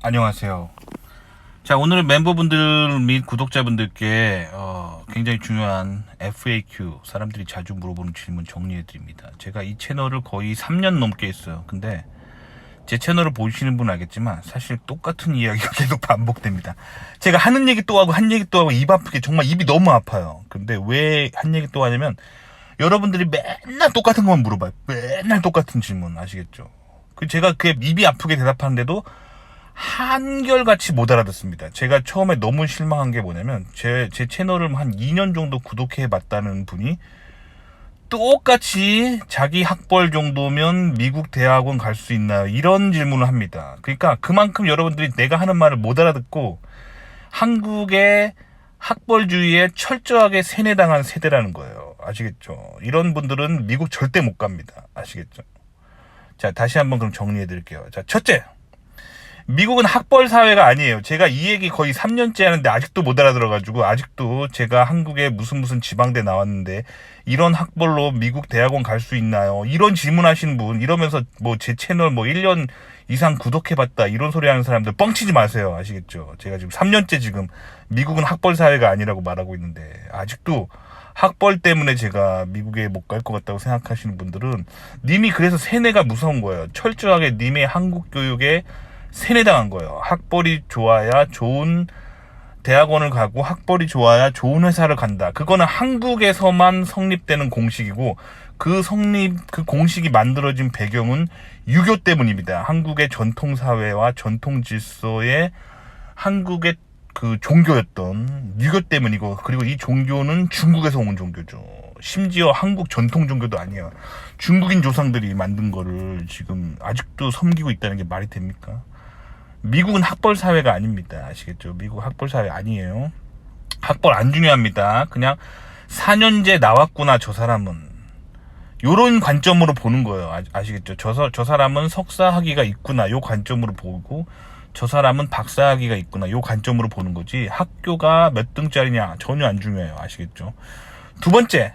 안녕하세요. 자, 오늘은 멤버분들 및 구독자분들께 굉장히 중요한 FAQ, 사람들이 자주 물어보는 질문 정리해드립니다. 제가 이 채널을 거의 3년 넘게 했어요. 근데 제 채널을 보시는 분은 알겠지만 사실 똑같은 이야기가 계속 반복됩니다. 제가 하는 얘기 또 하고 한 얘기 또 하고 입 아프게 정말 입이 너무 아파요. 근데 왜 한 얘기 또 하냐면 여러분들이 맨날 똑같은 것만 물어봐요. 맨날 똑같은 질문 아시겠죠? 제가 그게 입이 아프게 대답하는데도 한결같이 못 알아듣습니다. 제가 처음에 너무 실망한 게 뭐냐면 제 채널을 한 2년 정도 구독해 봤다는 분이 똑같이 자기 학벌 정도면 미국 대학원 갈 수 있나요? 이런 질문을 합니다. 그러니까 그만큼 여러분들이 내가 하는 말을 못 알아듣고 한국의 학벌주의에 철저하게 세뇌당한 세대라는 거예요. 아시겠죠? 이런 분들은 미국 절대 못 갑니다. 아시겠죠? 자, 다시 한번 그럼 정리해 드릴게요. 자, 첫째. 미국은 학벌 사회가 아니에요. 제가 이 얘기 거의 3년째 하는데 아직도 못 알아들어가지고 아직도 제가 한국에 무슨 지방대 나왔는데 이런 학벌로 미국 대학원 갈 수 있나요? 이런 질문하시는 분 이러면서 뭐 제 채널 뭐 1년 이상 구독해봤다 이런 소리 하는 사람들 뻥치지 마세요. 아시겠죠? 제가 지금 3년째 지금 미국은 학벌 사회가 아니라고 말하고 있는데 아직도 학벌 때문에 제가 미국에 못 갈 것 같다고 생각하시는 분들은 님이 그래서 세뇌가 무서운 거예요. 철저하게 님의 한국 교육에 세뇌당한 거예요. 학벌이 좋아야 좋은 대학원을 가고 학벌이 좋아야 좋은 회사를 간다. 그거는 한국에서만 성립되는 공식이고 그 공식이 만들어진 배경은 유교 때문입니다. 한국의 전통 사회와 전통 질서의 한국의 그 종교였던 유교 때문이고, 그리고 이 종교는 중국에서 온 종교죠. 심지어 한국 전통 종교도 아니야. 중국인 조상들이 만든 거를 지금 아직도 섬기고 있다는 게 말이 됩니까? 미국은 학벌 사회가 아닙니다. 아시겠죠? 미국 학벌 사회 아니에요. 학벌 안 중요합니다. 그냥 4년제 나왔구나 저 사람은, 요런 관점으로 보는 거예요. 아시겠죠? 저 사람은 석사 학위가 있구나 요 관점으로 보고, 저 사람은 박사 학위가 있구나 요 관점으로 보는 거지 학교가 몇 등짜리냐 전혀 안 중요해요. 아시겠죠? 두 번째,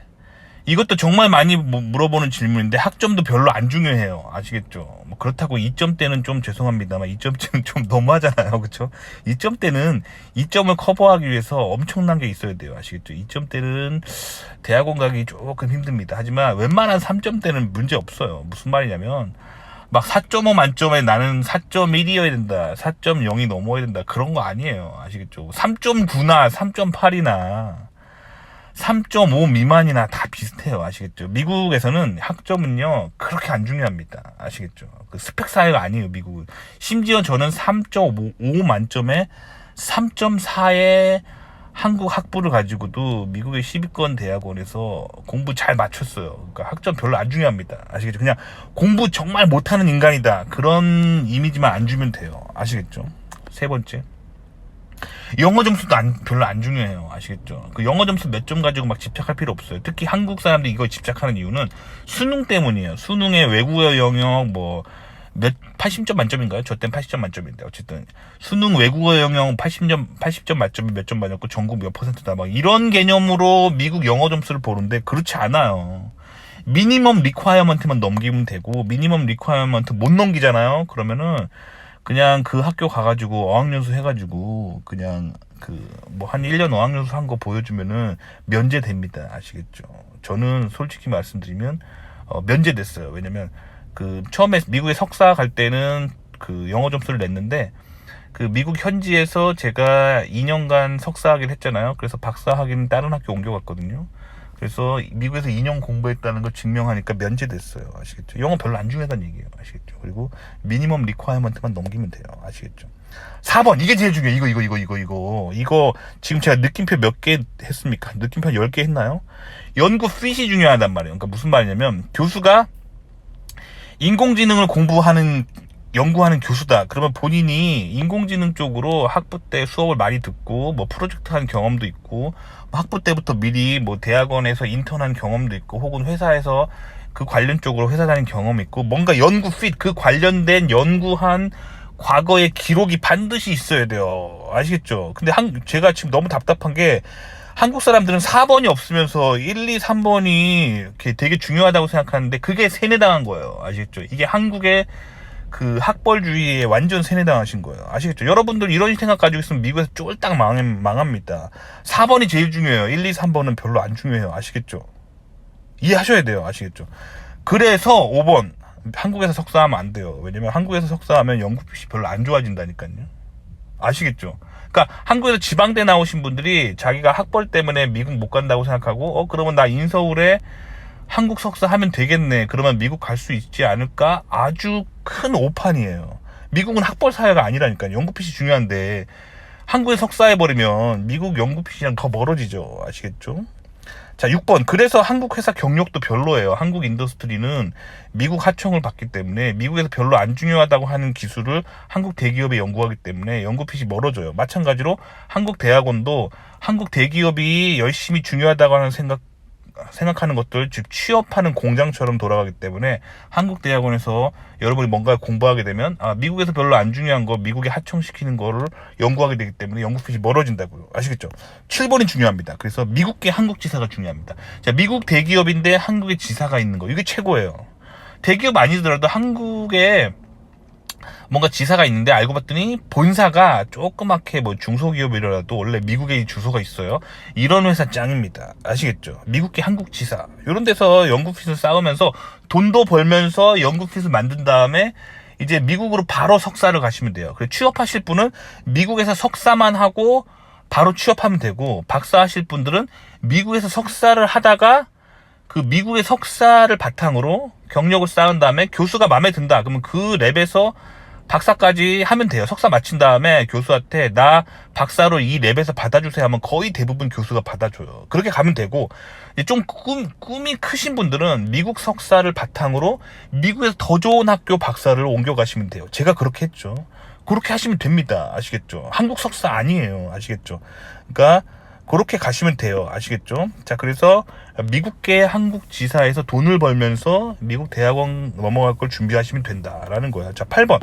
이것도 정말 많이 물어보는 질문인데 학점도 별로 안 중요해요. 아시겠죠? 뭐 그렇다고 2점대는 좀 죄송합니다만 2점대는 좀 너무하잖아요. 그렇죠? 2점대는 2점을 커버하기 위해서 엄청난 게 있어야 돼요. 아시겠죠? 2점대는 대학원 가기 조금 힘듭니다. 하지만 웬만한 3점대는 문제 없어요. 무슨 말이냐면 막 4.5 만점에 나는 4.1이어야 된다, 4.0이 넘어야 된다, 그런 거 아니에요. 아시겠죠? 3.9나 3.8이나 3.5 미만이나 다 비슷해요. 아시겠죠? 미국에서는 학점은요 그렇게 안 중요합니다. 아시겠죠? 그 스펙 사회가 아니에요. 미국은. 심지어 저는 3.5 만점에 3.4의 한국 학부를 가지고도 미국의 10위권 대학원에서 공부 잘 마쳤어요. 그러니까 학점 별로 안 중요합니다. 아시겠죠? 그냥 공부 정말 못하는 인간이다, 그런 이미지만 안 주면 돼요. 아시겠죠? 세 번째, 영어 점수도 별로 안 중요해요. 아시겠죠? 그 영어 점수 몇 점 가지고 막 집착할 필요 없어요. 특히 한국 사람들이 이거 집착하는 이유는 수능 때문이에요. 수능의 외국어 영역 80점 만점인가요? 저 땐 80점 만점인데 어쨌든 수능 외국어 영역 80점 만점에 몇 점 맞았고 전국 몇 %다 막 이런 개념으로 미국 영어 점수를 보는데 그렇지 않아요. 미니멈 리콰이어먼트만 넘기면 되고 미니멈 리콰이어먼트 못 넘기잖아요. 그러면은 그냥 그 학교 가가지고 어학연수 해가지고 그냥 한 1년 어학연수 한 거 보여주면은 면제됩니다. 아시겠죠? 저는 솔직히 말씀드리면 면제됐어요. 왜냐면 처음에 미국에 석사 갈 때는 영어 점수를 냈는데 미국 현지에서 제가 2년간 석사 학위를 했잖아요. 그래서 박사 학위는 다른 학교 옮겨갔거든요. 그래서 미국에서 2년 공부했다는 걸 증명하니까 면제됐어요. 아시겠죠? 영어 별로 안 중요하다는 얘기예요. 아시겠죠? 그리고 미니멈 리콰이어먼트만 넘기면 돼요. 아시겠죠? 4번, 이게 제일 중요해요. 이거 지금 제가 느낌표 몇 개 했습니까? 느낌표 10개 했나요? 연구 핏이 중요하단 말이에요. 그러니까 무슨 말이냐면 교수가 인공지능을 연구하는 교수다. 그러면 본인이 인공지능 쪽으로 학부 때 수업을 많이 듣고 프로젝트 한 경험도 있고 학부 때부터 미리 대학원에서 인턴한 경험도 있고 혹은 회사에서 그 관련 쪽으로 회사 다닌 경험이 있고 뭔가 연구 핏, 그 관련된 연구한 과거의 기록이 반드시 있어야 돼요. 아시겠죠? 근데 제가 지금 너무 답답한 게 한국 사람들은 4번이 없으면서 1, 2, 3번이 되게 중요하다고 생각하는데 그게 세뇌당한 거예요. 아시겠죠? 이게 한국의 그 학벌주의에 완전 세뇌당하신 거예요. 아시겠죠? 여러분들 이런 생각 가지고 있으면 미국에서 쫄딱 망합니다. 4번이 제일 중요해요. 1, 2, 3번은 별로 안 중요해요. 아시겠죠? 이해하셔야 돼요. 아시겠죠? 그래서 5번 한국에서 석사하면 안 돼요. 왜냐면 한국에서 석사하면 영국 PC 별로 안 좋아진다니까요. 아시겠죠? 그러니까 한국에서 지방대 나오신 분들이 자기가 학벌 때문에 미국 못 간다고 생각하고 그러면 나 인서울에 한국 석사 하면 되겠네. 그러면 미국 갈 수 있지 않을까? 아주 큰 오판이에요. 미국은 학벌 사회가 아니라니까요. 영국 PC 중요한데 한국에 석사해버리면 미국 영국 PC랑 더 멀어지죠. 아시겠죠? 자, 6번. 그래서 한국 회사 경력도 별로예요. 한국 인더스트리는 미국 하청을 받기 때문에 미국에서 별로 안 중요하다고 하는 기술을 한국 대기업에 연구하기 때문에 영국 PC 멀어져요. 마찬가지로 한국 대학원도 한국 대기업이 열심히 중요하다고 하는 생각하는 것들, 즉 취업하는 공장처럼 돌아가기 때문에 한국 대학원에서 여러분이 뭔가 공부하게 되면 미국에서 별로 안 중요한 거 미국에 하청시키는 거를 연구하게 되기 때문에 영국 PC 멀어진다고요. 아시겠죠? 7번이 중요합니다. 그래서 미국계 한국 지사가 중요합니다. 자, 미국 대기업인데 한국에 지사가 있는 거, 이게 최고예요. 대기업 아니더라도 한국에 뭔가 지사가 있는데 알고 봤더니 본사가 조그맣게 뭐 중소기업이라도 원래 미국에 주소가 있어요. 이런 회사 짱입니다. 아시겠죠? 미국계 한국 지사 이런 데서 영국 핏을 쌓으면서 돈도 벌면서 영국 핏을 만든 다음에 이제 미국으로 바로 석사를 가시면 돼요. 그래서 취업하실 분은 미국에서 석사만 하고 바로 취업하면 되고, 박사 하실 분들은 미국에서 석사를 하다가 그 미국의 석사를 바탕으로 경력을 쌓은 다음에 교수가 마음에 든다. 그러면 그 랩에서 박사까지 하면 돼요. 석사 마친 다음에 교수한테 나 박사로 이 랩에서 받아주세요 하면 거의 대부분 교수가 받아줘요. 그렇게 가면 되고, 좀 꿈이 크신 분들은 미국 석사를 바탕으로 미국에서 더 좋은 학교 박사를 옮겨가시면 돼요. 제가 그렇게 했죠. 그렇게 하시면 됩니다. 아시겠죠? 한국 석사 아니에요. 아시겠죠? 그러니까 그렇게 가시면 돼요. 아시겠죠? 자, 그래서 미국계 한국 지사에서 돈을 벌면서 미국 대학원 넘어갈 걸 준비하시면 된다라는 거야. 자, 8번.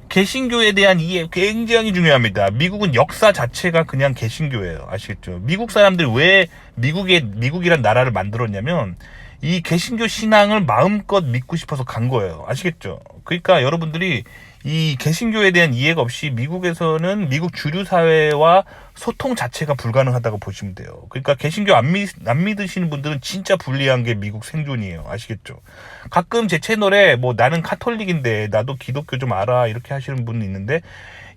개신교에 대한 이해 굉장히 중요합니다. 미국은 역사 자체가 그냥 개신교예요. 아시겠죠? 미국 사람들이 왜 미국이란 나라를 만들었냐면 이 개신교 신앙을 마음껏 믿고 싶어서 간 거예요. 아시겠죠? 그러니까 여러분들이 이 개신교에 대한 이해가 없이 미국에서는 미국 주류 사회와 소통 자체가 불가능하다고 보시면 돼요. 그러니까 개신교 안 믿으시는 분들은 진짜 불리한 게 미국 생존이에요. 아시겠죠? 가끔 제 채널에 뭐 나는 카톨릭인데 나도 기독교 좀 알아 이렇게 하시는 분이 있는데,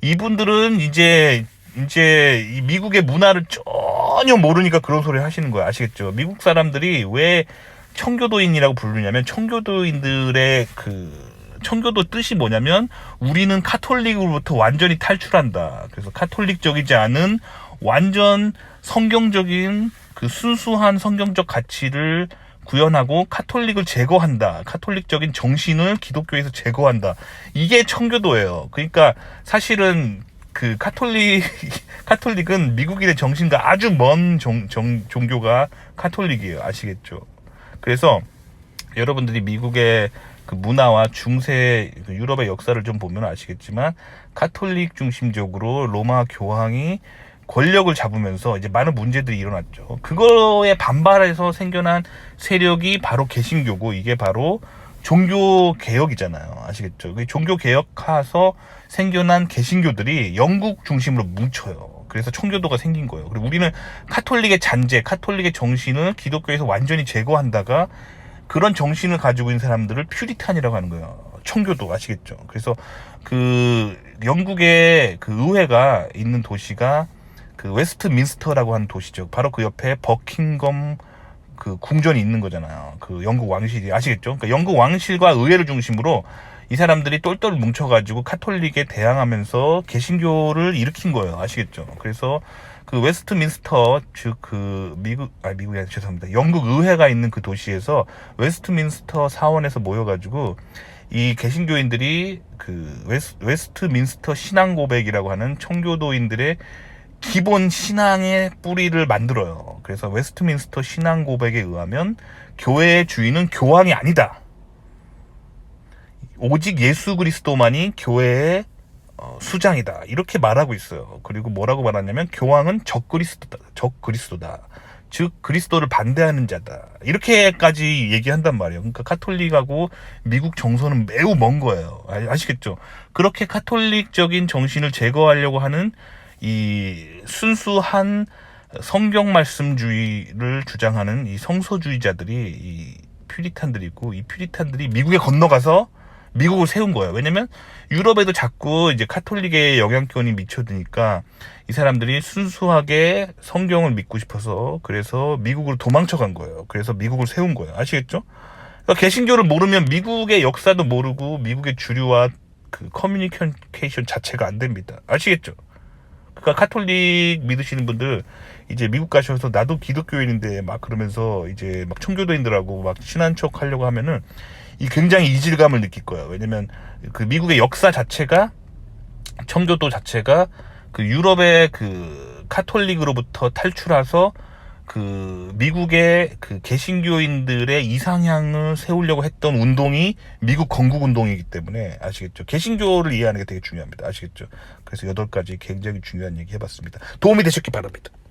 이분들은 이제 이 미국의 문화를 전혀 모르니까 그런 소리 하시는 거예요. 아시겠죠? 미국 사람들이 왜 청교도인이라고 부르냐면 청교도인들의 청교도 뜻이 뭐냐면 우리는 카톨릭으로부터 완전히 탈출한다. 그래서 카톨릭적이지 않은 완전 성경적인 순수한 성경적 가치를 구현하고 카톨릭을 제거한다. 카톨릭적인 정신을 기독교에서 제거한다. 이게 청교도예요. 그러니까 사실은 카톨릭은 미국인의 정신과 아주 먼 종교가 카톨릭이에요. 아시겠죠? 그래서 여러분들이 미국의 문화와 중세 유럽의 역사를 좀 보면 아시겠지만 카톨릭 중심적으로 로마 교황이 권력을 잡으면서 이제 많은 문제들이 일어났죠. 그거에 반발해서 생겨난 세력이 바로 개신교고, 이게 바로 종교 개혁이잖아요. 아시겠죠? 종교 개혁하서 생겨난 개신교들이 영국 중심으로 뭉쳐요. 그래서 청교도가 생긴 거예요. 그리고 우리는 카톨릭의 잔재, 카톨릭의 정신을 기독교에서 완전히 제거한다가 그런 정신을 가지고 있는 사람들을 퓨리탄이라고 하는 거예요. 청교도. 아시겠죠? 그래서 영국의 의회가 있는 도시가 웨스트민스터라고 하는 도시죠. 바로 그 옆에 버킹엄 궁전이 있는 거잖아요. 영국 왕실이. 아시겠죠? 그러니까 영국 왕실과 의회를 중심으로 이 사람들이 똘똘 뭉쳐가지고 카톨릭에 대항하면서 개신교를 일으킨 거예요. 아시겠죠? 그래서 웨스트민스터, 즉 미국이 아니라 죄송합니다. 영국 의회가 있는 그 도시에서 웨스트민스터 사원에서 모여가지고 이 개신교인들이 웨스트민스터 신앙 고백이라고 하는 청교도인들의 기본 신앙의 뿌리를 만들어요. 그래서 웨스트민스터 신앙 고백에 의하면 교회의 주인은 교황이 아니다. 오직 예수 그리스도만이 교회의 수장이다. 이렇게 말하고 있어요. 그리고 뭐라고 말하냐면 교황은 적그리스도다. 즉 그리스도를 반대하는 자다. 이렇게까지 얘기한단 말이에요. 그러니까 카톨릭하고 미국 정서는 매우 먼 거예요. 아시겠죠? 그렇게 카톨릭적인 정신을 제거하려고 하는 이 순수한 성경 말씀주의를 주장하는 이 성서주의자들이 이 퓨리탄들이고, 이 퓨리탄들이 미국에 건너가서 미국을 세운 거예요. 왜냐면 유럽에도 자꾸 이제 카톨릭의 영향권이 미쳐드니까 이 사람들이 순수하게 성경을 믿고 싶어서 그래서 미국으로 도망쳐 간 거예요. 그래서 미국을 세운 거예요. 아시겠죠? 그러니까 개신교를 모르면 미국의 역사도 모르고 미국의 주류와 그 커뮤니케이션 자체가 안 됩니다. 아시겠죠? 그러니까 카톨릭 믿으시는 분들 이제 미국 가셔서 나도 기독교인인데 막 그러면서 이제 막 청교도인들하고 막 친한 척 하려고 하면은 이 굉장히 이질감을 느낄 거예요. 왜냐면 그 미국의 역사 자체가, 청교도 자체가 그 유럽의 그 카톨릭으로부터 탈출해서 그 미국의 그 개신교인들의 이상향을 세우려고 했던 운동이 미국 건국 운동이기 때문에, 아시겠죠? 개신교를 이해하는 게 되게 중요합니다. 아시겠죠? 그래서 8가지 굉장히 중요한 얘기 해봤습니다. 도움이 되셨기 바랍니다.